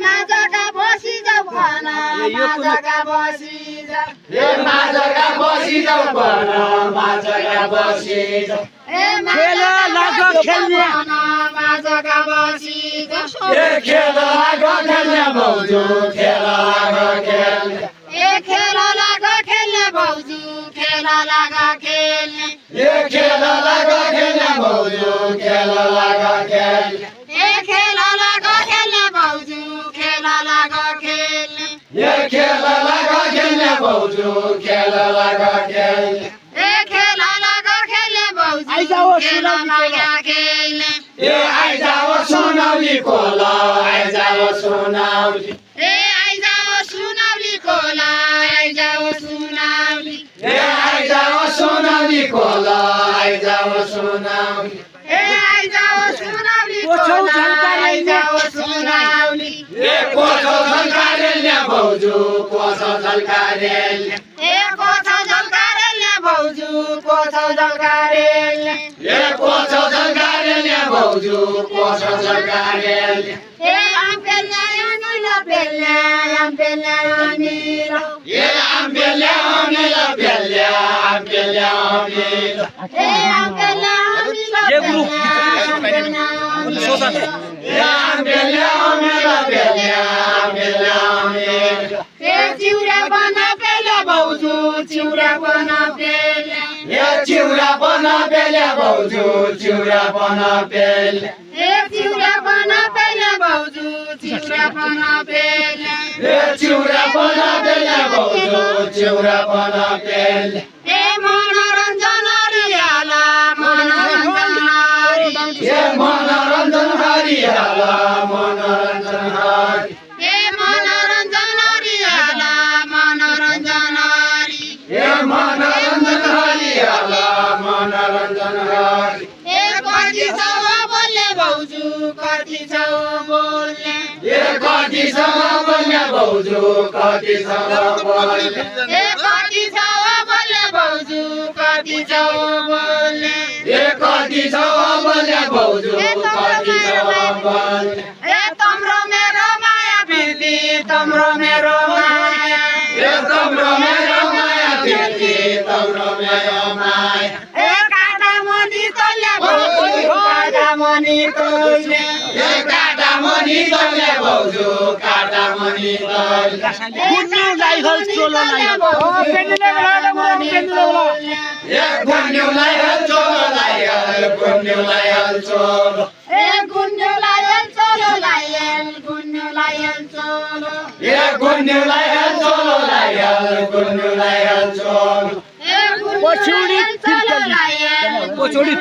माझका बसी जाऊ भन माझका बसी जाऊ माझका बसी जाऊ भन माझका बसी जाऊ खेल लागो खेल्ने माझका बसी जाऊ खेल लागो खेल्ने भाउजू खेल लागो खेल्ने खेल लागो खेल्ने भाउजू खेल लागो खेल्ने खेल लागो खेल्ने भाउजू खेल लागो खेल्ने खेल लागो खेल्ने भाउजू खेल लागो खेल्ने खेल लागो खेल्ने भाउजू खेल लागो खेल्ने खेल लागो खेल्ने भाउजू खेल लागो खेल्ने आइजाओ सुनौली खोला आइजाओ सुनौली आइजाओ सुनौली खोला आइजाओ सुनौली आइजाओ सुनौली खोला आइजाओ सुनौली आइजाओ सुनौली खोला आइजाओ सुनौली कोछो झल्कारेल्ने भाउजू कोछो झल्कारेल्ने कोछो झल्कारेल्ने भाउजू कोछो झल्कारेल्ने कोछो झल्कारेल्ने भाउजू कोछो झल्कारेल्ने आम्पेल्ने अनिला पेल्ने आम्पेल्ने अनिला आम्पेल्ने अनिला पेल्ने आम्पेल्ने अनिला आम्पेल्ने अनिला पेल्ने आम्पेल्ने अनिला पेल्ने आम्पेल्ने अनिला चिउरा बना पेल्ने भाउजू चिउरा बना पेल्ने चिउरा बना पेल्ने भाउजू चिउरा बना पेल्ने चिउरा बना पेल्ने भाउजू चिउरा बना पेल्ने चिउरा बना पेल्ने भाउजू चिउरा बना पेल्ने मनोरञ्जन हरियाला मनोरञ्जन मनोरञ्जन हरियाला मनोरञ्जन हरि मनोरञ्जन हरियाला मनोरञ्जन हरि मनोरञ्जन हरियाला मनोरञ्जन हरि कति छ बोल्ने भाउजू कति छ बोल्ने कति छ बोल्ने भाउजू कति छ बोल्ने कति छ बोल्ने भाउजू कति छ बोल्ने कति छ बोल्ने भाउजू कति छ बोल्ने तम्रो मेरो माया फिर्ती तम्रो मेरो माया तम्रो मेरो माया फिर्ती तम्रो मेरो माया काटा मनी तल्ले भाउजू काटा मनी तल्ले काटा मनी तल्ले भाउजू काटा मनी तल्ले गुन्नु लाइहल चोलो लाइहल गुन्नु लाइहल चोलो लाइहल गुन्नु लाइहल चोलो गुन्नु लाइहल चोलो लाइहल गुन्नु लाइहल चोलो गुन्नु लाइहल चोलो लाइहल गुन्नु लाइहल चोलो पछौडी चोलो लाइहल पछौडी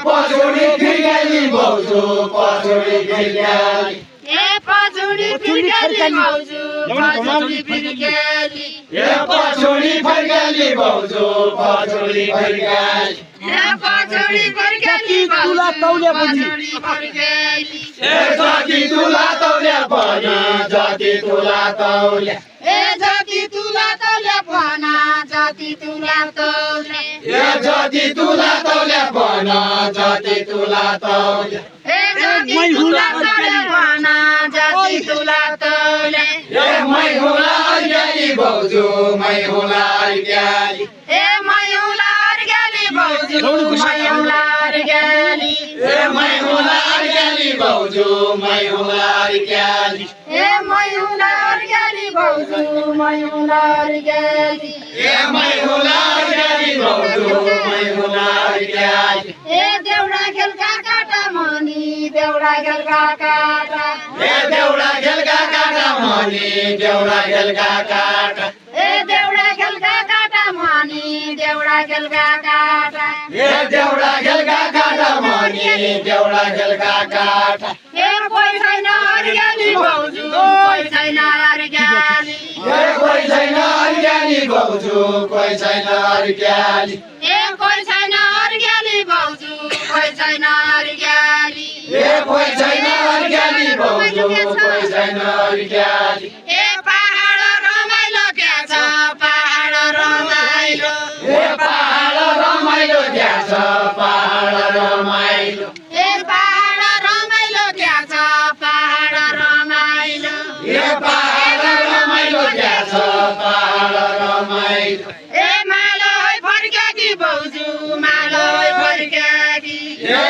पछौडी फिर्काली भाउजू पछौडी फिर्काली पछौडी फिर्काली भाउजू पछौडी फिर्काली पछौडी फर्काली भाउजू पछौडी फर्काली पछौडी फर्काली तुला तौले पनि जति तुला तौले पनि जति तुला तौले जति तुला तौले भन जति तुला तौले जति तुला तौले भन जति तुला तौले जति तुला तौले भन जति तुला तौले मै होला अर्ग्याली भाउजू मै होला अर्ग्याली मै होला अर्ग्याली भाउजू मै होला अर्ग्याली मै होला अर्ग्याली भाउजू मै होला अर्ग्याली मै होला अर्ग्याली भाउजू मै होला अर्ग्याली मै होला अर्ग्याली भाउजू मै होला अर्ग्याली देउडा खेलका काटा मनी देउडा खेलका काटा देउडा खेलका काटा मनी देउडा खेलका काटा देउडा खेलका काटा मनी देउडा खेलका काटा देउडा खेलका काटा मनी देउडा खेलका काटा कोही छैन अर्ग्याली भाउजू कोही छैन अर्ग्याली कोही छैन अर्ग्याली भाउजू कोही छैन अर्ग्याली कोही छैन अर्ग्याली भाउजू कोही छैन अर्ग्याली कोही छैन अर्ग्याली भाउजू कोही छैन अर्ग्याली पहाड रमाइलो क्या छ पहाड रमाइलो पहाड रमाइलो क्या छ पहाड रमाइलो पहाड रमाइलो क्या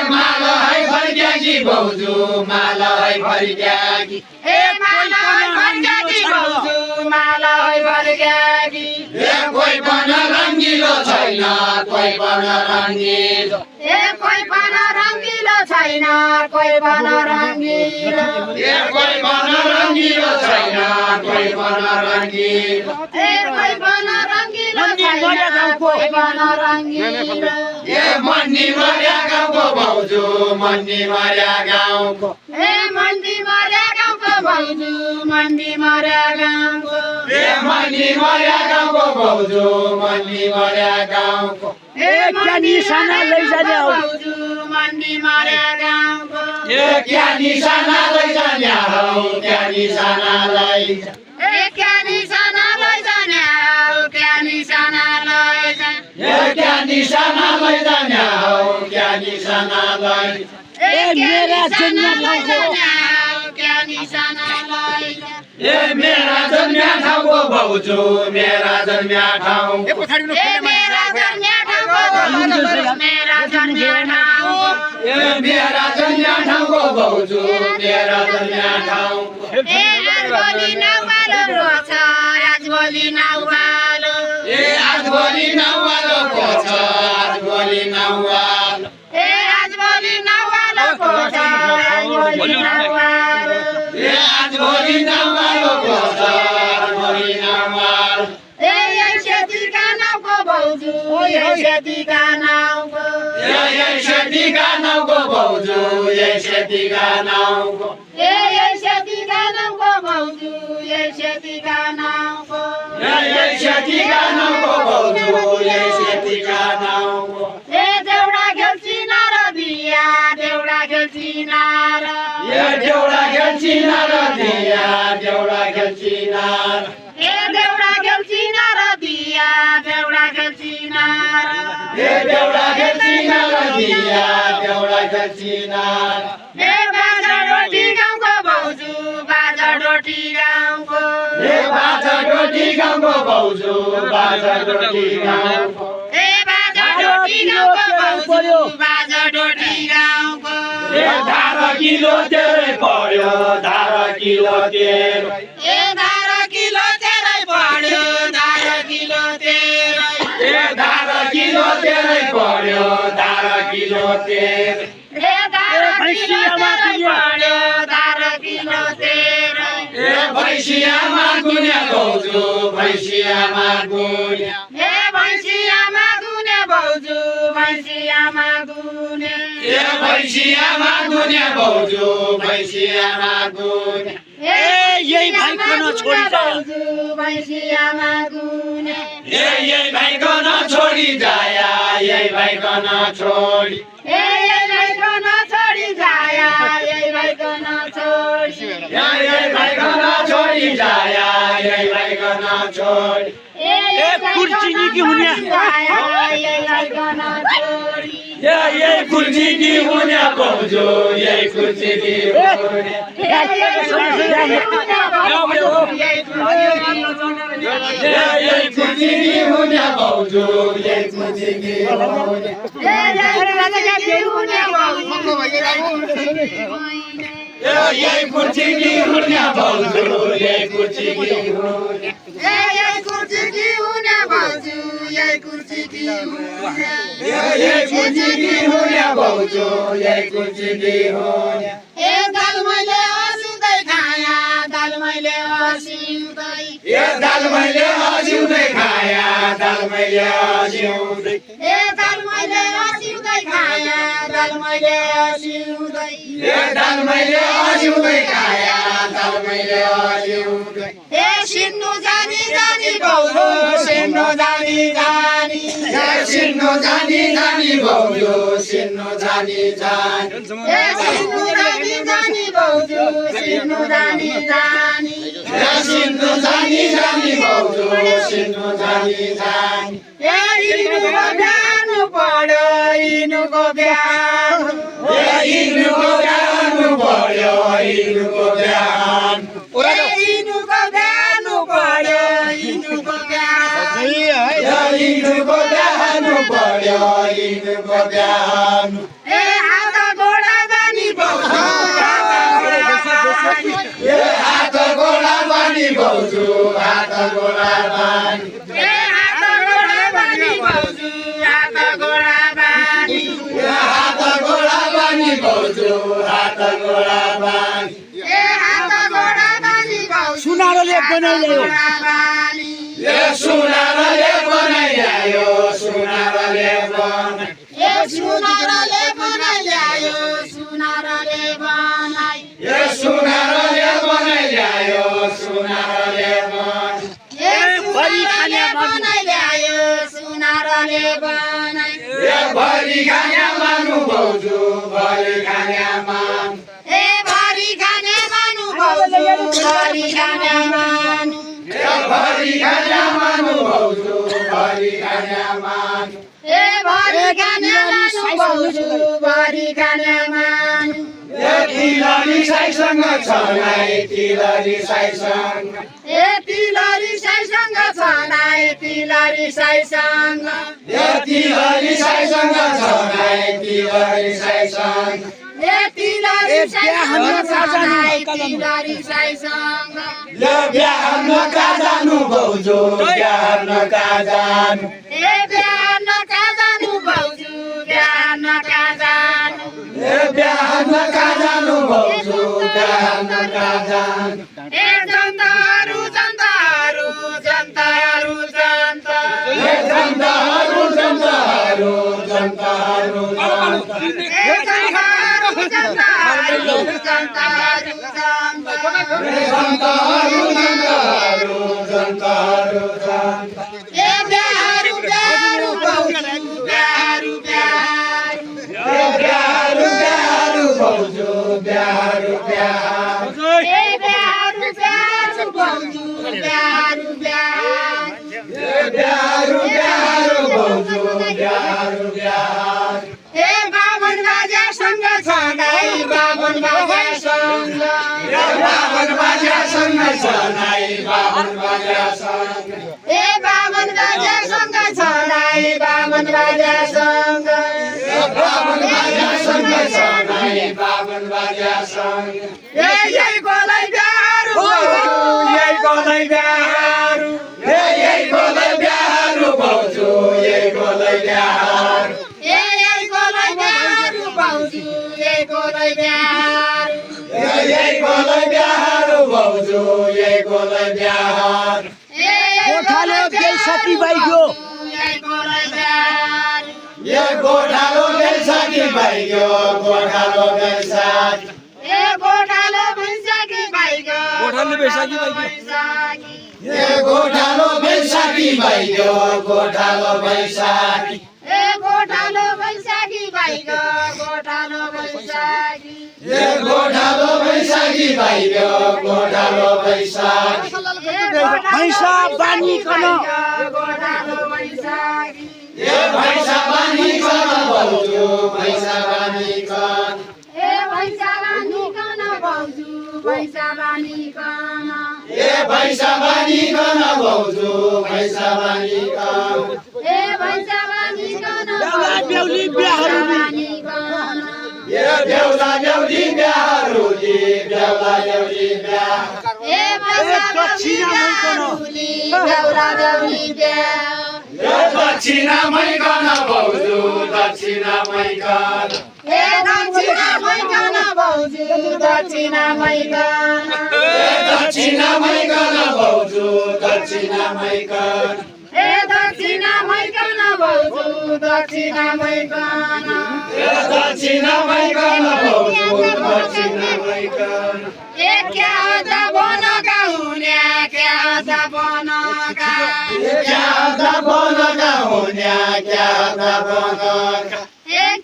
माला है फर्क्याकी भाउजू माला है फर्क्याकी माला है फर्क्याकी भाउजू माला है फर्क्याकी कोही पनि रङ्गिलो छैन कोही पनि रङ्गिलो कोही पनि रङ्गिलो छैन कोही पनि रङ्गिलो कोही पनि रङ्गिलो छैन कोही पनि रङ्गिलो कोही पनि रङ्गिलो छैन कोही पनि रङ्गिलो मन्नी मर्या गाउँको भाउजू मन्नी मर्या गाउँको मन्दी मर्या गाउँको भाउजू मन्दी मर्या गाउँको मन्नी मर्या गाउँको भाउजू मन्नी मर्या गाउँको क्या निशाना लैजाने भाउजू मन्दी मर्या गाउँको क्या निशाना लैजाने हौ क्या निशाना लैजा क्या निशाना लैजाने हौ क्या निशाना लैजा क्या निशाना लैजाने हौ क्या निशाना लैजा मेरा जन्म ठाउँको क्या निशाना लैजा मेरा जन्म्या ठाउँको भाउजू मेरा जन्म्या ठाउँ मेरा जन्म्या ठाउँको मेरा जन्म्या ठाउँ मेरा जन्म्या ठाउँको भाउजू मेरा जन्म्या ठाउँ आजभोलि नाउवालो रोछ आजभोलि नाउवालो आजभोलि नाउवालो खोज्छ आजभोलि नाउवालो आजभोलि नाउवालो खोज्छ आजभोलि नाउवालो आजभोलि नाउवालो खोज्छ आजभोलि नाउवालो यही सेतीका नाउको भाउजू यही सेतीका नाउको यही सेतीका नाउको भाउजू यही सेतीका नाउको यही सेतीका नाउको भाउजू यही सेतीका नाउको यही सेतीका नाउको भाउजू यही सेतीका नाउको देउडा खेल्छी नार दिया देउडा खेल्छी नार देउडा खेल्छी नार दिया देउडा खेल्छी नार देउडा खेल्छी नार दिया देउडा खेल्छी नार देउडा खेल्छी नार दिया देउडा खेल्छी नार बाजा डोटी गाउँको भाउजू बाजा डोटी गाउँको बाजा डोटी गाउँको भाउजू बाजा डोटी गाउँको बाजा डोटी गाउँको भाउजू बाजा डोटी गाउँको 12 किलो तेरै पर्यो 12 किलो तेरो 12 किलो तेरै पर्यो 12 किलो तेरै 12 किलो तेरै पर्यो 12 किलो तेरो 12 किलो तेरै पर्यो 12 किलो तेरै भैँसियामा गुन्या भाउजू भैँसियामा गुन्या भैँसियामा गुने भाउजू भैँसियामा गुने भैँसियामा गुन्या भाउजू भैँसियामा गुन्या यही भाइको नछोडी भाउजू भैँसियामा गुने यही भाइको नछोडी जाया यही भाइको नछोडी यही भाइको नछोडी जाया यही भाइको नछोडी यही भाइको नछोडी जाया यही भाइको नछोडी कुर्सी की हुने यही भाइको नछोडी यही कुर्सी की हुने भाउजू यही कुर्सी की हुने यही कुर्सी की हुने भाउजू यही कुर्सी की हुने यही कुर्सी की हुने भाउजू यही कुर्सी की हुने यही कुर्सी की हुने भाउजू यही कुर्सी की हुने यही कुर्सी की हुने भाउजू यही कुर्सी की हुने दाल मैले असिउँदै खाया दाल मैले असिउँदै दाल मैले असिउँदै खाया दाल मैले असिउँदै दाल मैले असिउँदै खाया दाल मैले असिउँदै दाल मैले असिउँदै खाया दाल मैले असिउँदै सिन्नु जानी जानी भाउजू सिन्नु जानी जानी सिन्नु जानी जानी भाउजू सिन्नु जानी जानी सिन्नु जानी जानी भाउजू सिन्नु जानी जानी सिन्नु जानी जानी भाउजू सिन्नु जानी जानी इनुको बिहानु पढ्यो इनुको बिहानु इनुको बिहानु पढ्यो इनुको बिहान इनुको बिहानु पढ्यो इनुको बिहानु इनुको बिहानु पढ्यो इनुको बिहान भाउजू हात गोडा बानी हात गोडा बानी भाउजू हात गोडा बानी हात गोडा बानी भाउजू हात गोडा बानी हात गोडा बानी भाउजू सुनारोले बनाइल्यायो सुनारले बनाइल्यायो सुनारले बनाइ सुनारले बनाइल्यायो सुनारले बनाइ सुनारले बनाइल्यायो सुनारले बनाइ भरि खाने बनाइल्यायो सुनारले बनाइ भरि खाने मानु भाउजू भरि खाने मान भरि खाने मानु भाउजू भरि खाने मानु भरि खाने मानु भाउजू भरि खाने मान भरि खाने मानु भाउजू भरि खाने मानु तिलरी साईसँग छ नाइ तिलरी साईसँग तिलरी साईसँग छ नाइ तिलरी साईसँग तिलरी साईसँग छ नाइ तिलरी साईसँग तिलरी साईसँग छ नाइ तिलरी साईसँग बिहा नका जानु भाउजू बिहा नका जानु बिहा नका जानु भाउजू बिहा नका जानु बिहा नका जानु भाउजू बिहा नका जानु जनताहरू जनताहरू जनताहरू जनता जनताहरू जनताहरू जनताहरू जनताहरू जनताहरू जनताहरू जनताहरू जनताहरू जनताहरू बिहारू बिहारू भाउजू बिहारू बिहारू बिहारू बिहारू भाउजू बिहारू बिहारू बिहारू बिहारू भाउजू बिहारू बिहारू बिहारू बिहारू भाउजू बिहारू बिहारू बामन बाजासँग छ नाइ बामन बाजासँग बामन बाजासँग छ नाइ बामन बाजासँग बामन बाजासँग छ नाइ बामन बाजासँग बामन बाजासँग छ नाइ बामन बाजासँग यही गोलै बिहारू यही गोलै बिहारू यही गोलै बिहारू भाउजू यही गोलै बिहारू यही गोलै बिहारू भाउजू यही गोलै बिहारू यही गोलै बिहारू भाउजू यही गोलै बिहारू गोठालो बेलसाकी भइगयो यही गोलै बिहारू गोठालो बेलसाकी भइगयो गोठालो बेलसाकी गोठालो बैशाखी भइगयो गोठालो बैशाखी भइगयो गोठालो बेलसाकी भइगयो गोठालो बैशाखी गोठालो बैशाखी भइगयो गोठालो बैशाखी गोठालो बैशाखी भइगयो गोठालो बैशाखी भैँसा बानीकन गोठालो बैशाखी भैँसा बानीकन भाउजू भैँसा बानीकन भैँसा बानीकन भाउजू भैँसा बानीकन भैँसा बानीकन भाउजू भैँसा बानीकन भैँसा बानीकन बेहुला बेहुली बिहाहरू बानीकन बेहुला बेहुली बिहारू बेहुला बेहुली बिहा बेहुला बेहुली दक्षिणा मैकन भाउजू दक्षिणा मैकन दक्षिणा मैकन भाउजू दक्षिणा मैकन दक्षिणा मैकन भाउजू दक्षिणा मैकन दक्षिणा मैकन भाउजू दक्षिणा मैकन दक्षिणा मैकन भाउजू दक्षिणा मैकन क्या होता बनका हुने क्या होता बनका क्या होता बनका हुने क्या होता बनका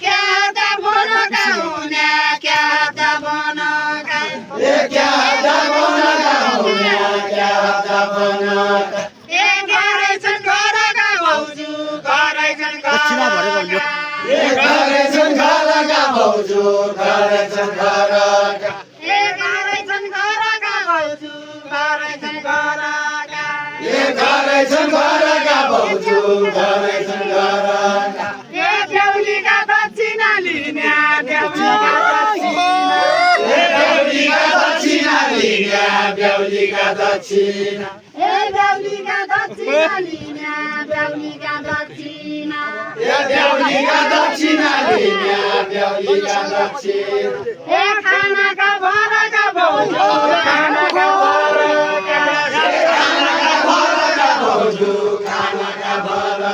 क्या होता बनका हुने क्या होता बनका क्या होता बनका हुने क्या होता बनका घरैछन् घरका भाउजू घरैछन् दक्षिणा भरेको हुन्थ्यो। घरैछन् घरका भाउजू घरैछन् घरका घरैछन् घरका भाउजू घरैछन् घरका घरैछन् घरका भाउजू घरैछन् घरका बेहुलीका दक्षिणा लिने बेहुलीका बेहुलीका दक्षिणा लिने बेहुलीका बेहुलीका दक्षिणा ए बेहुलीका दक्षिणा लिन्या बेहुलीका दक्षिणा ए बेहुलीका दक्षिणा लिन्या बेहुलीका दक्षिणा ए खानाका भरका भाउजू खानाका भरका खानाका भरका भाउजू खानाका भरका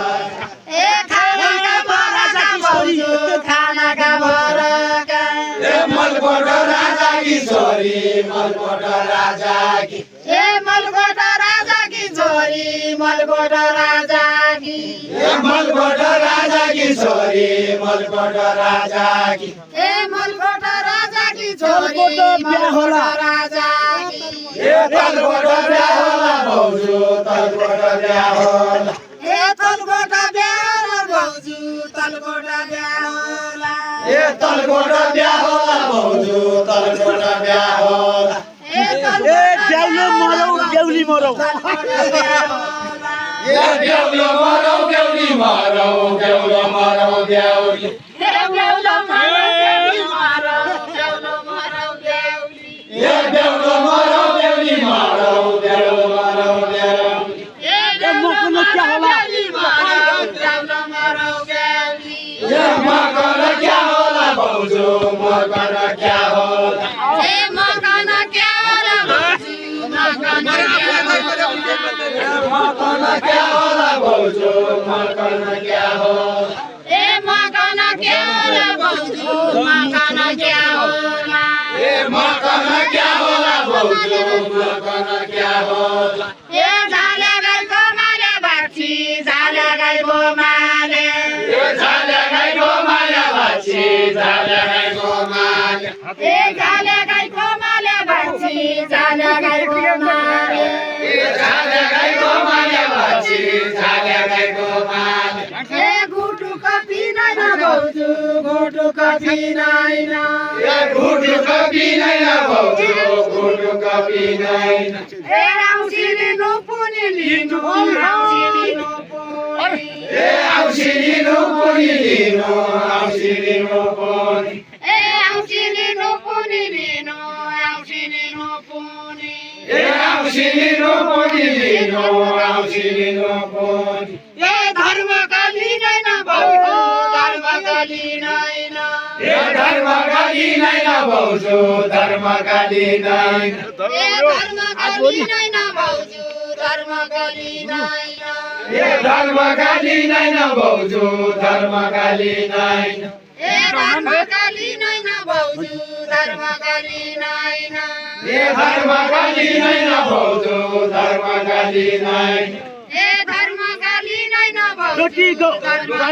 ए खानाका भरका भाउजू खानाका भरका ए मलकोट राजा की छोरी मलकोट राजा की ए मलकोट राजा की छोरी मलकोट राजा की ए मलकोट राजा की छोरी मलकोट राजा की ए मलकोट राजा की छोरी मलकोट राजा की ए तलकोट बिहा होला भाउजू तलकोट बिहा होला ए तलकोट बिहा होला भाउजू तलकोट बिहा होला ए तलकोट बिहा होला भाउजू तलकोट बिहा होला ए बेहुलो मरौ बेहुली मरौ ए बेहुलो मरौ बेहुली मरौ बेहुलो मरौ बेहुली ए बेहुलो मरौ बेहुली मरौ बेहुलो मरौ बेहुली ए बेहुलो मरौ बेहुली मरौ बेहुलो मरौ बेहुली ए बेहुलो मरौ बेहुली ए मकन क्या होला भाउजू मकन क्या होला ए मकन क्या होला भाउजू मकन मकन क्या होला भाउजू मकन क्या होला ए मकन क्या होला भाउजू मकन क्या होला ए मकन क्या होला भाउजू मकन क्या होला ए झाले गाईको माले बाछी झाले गाईको माले ए झाले गाईको माले बाछी झाले गाईको माले ए झाले गाईको माले बाछी झाले गाईको माले ए झाले गाईको माले बाछी झाले गाईको माले ए गुटुक पिनाइन भाउजू गुटुक पिनाइन ए गुटुक पिनाइन भाउजू गुटुक पिनाइन ए औँसी नुपुनी लिनु औँसी नुपुनी ए औँसी नुपुनी लिनु औँसी नुपुनी ए औँसी नुपुनी लिनु औँसी नुपुनी ए औँसी नुपुनी लिनु औँसी नुपुनी ए धर्मका लिँदैन भाउजू धर्मका लिँदैन ए धर्मका लिँदैन भाउजू धर्मका लिँदैन ए धर्मका लिँदैन भाउजू धर्मका लिँदैन ए धर्मका लिँदैन भाउजू धर्मका लिँदैन ए धर्मका लिँदैन भाउजू धर्मका लिँदैन ए धर्मका लिँदैन भाउजू धर्मका लिँदैन ए धर्मका लिँदैन भाउजू रोटी धर्मका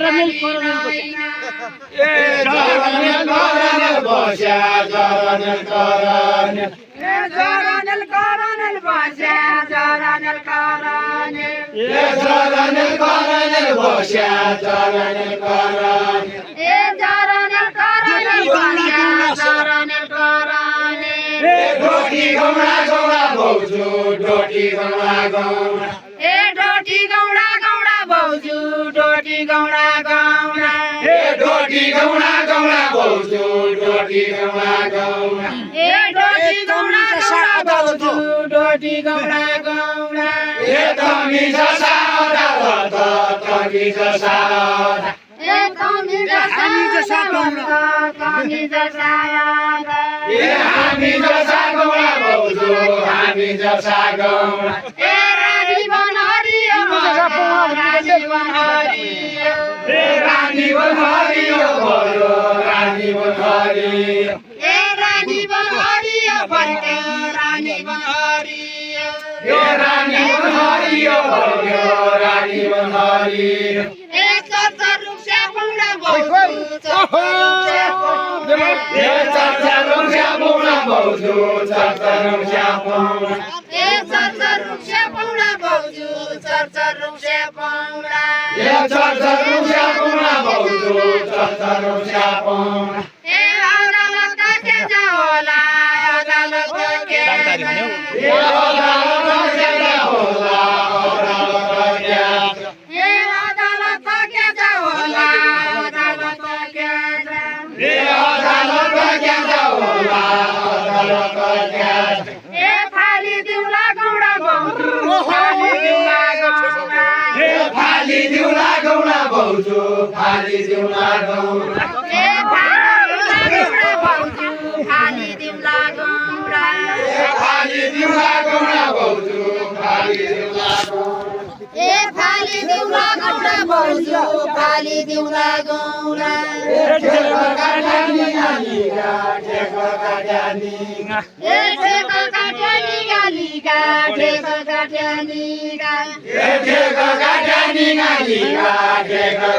ए जरनेल करनेल बस्या जरनेल करनेल ए जरनेल करनेल बस्या जरनेल करनेल ए जरनेल करनेल बस्या जरनेल करनेल ए जरनेल करनेल बस्या जरनेल करनेल ए डोटी गौडा गौडा भाउजू डोटी गौडा गौडा ए डोटी गौडा गौडा भाउजू डोटी गौडा गौडा ए डोटी गौडा गौडा भाउजू डोटी गौडा गौडा ए डोटी गौडा गौडा भाउजू डोटी गौडा गौडा ए तमी जसा अदालत तमी जसा ए तमी जसा गौडा तमी जसा यादा ए हामी जसा गौडा भाउजू हामी जसा गौडा ए रानी बनहरियो रानी बनहरियो ए रानी बनहरियो भयो रानी बनहरियो ए रानी बनहरियो भन्यो रानी बनहरियो ए रानी बनहरियो भयो रानी बनहरियो ए चर्चा रुक्स्या पौडा भाउजू चर्चा ए चर्चा रुक्स्या पौडा भाउजू चर्चा रुक्स्या पौडा ए चर्चा रुक्स्या पौडा भाउजू चर्चा रुक्स्या पौडा ए चर्चा रुक्स्या पौडा भाउजू चर्चा रुक्स्या पौडा ए अदालत के जाला अदालत के ए अदालत के होला अदालत के ए अदालत के जाला अदालत के ए अदालत के होला अदालत के ए फाली दिउला फाली दिउला गौडा भाउजू फाली दिउला गौडा फाली दिउला गौडा फाली दिउला गौडा भाउजू फाली दिउला ए फाली दिउला गौडा भाउजू फाली दिउला गौडा ठेको काट्यानी गालीगा ठेको काट्यानी ए ठेको काट्यानी गालीगा ठेको काट्यानी गा ठेको काट्यानी गालीगा ठेको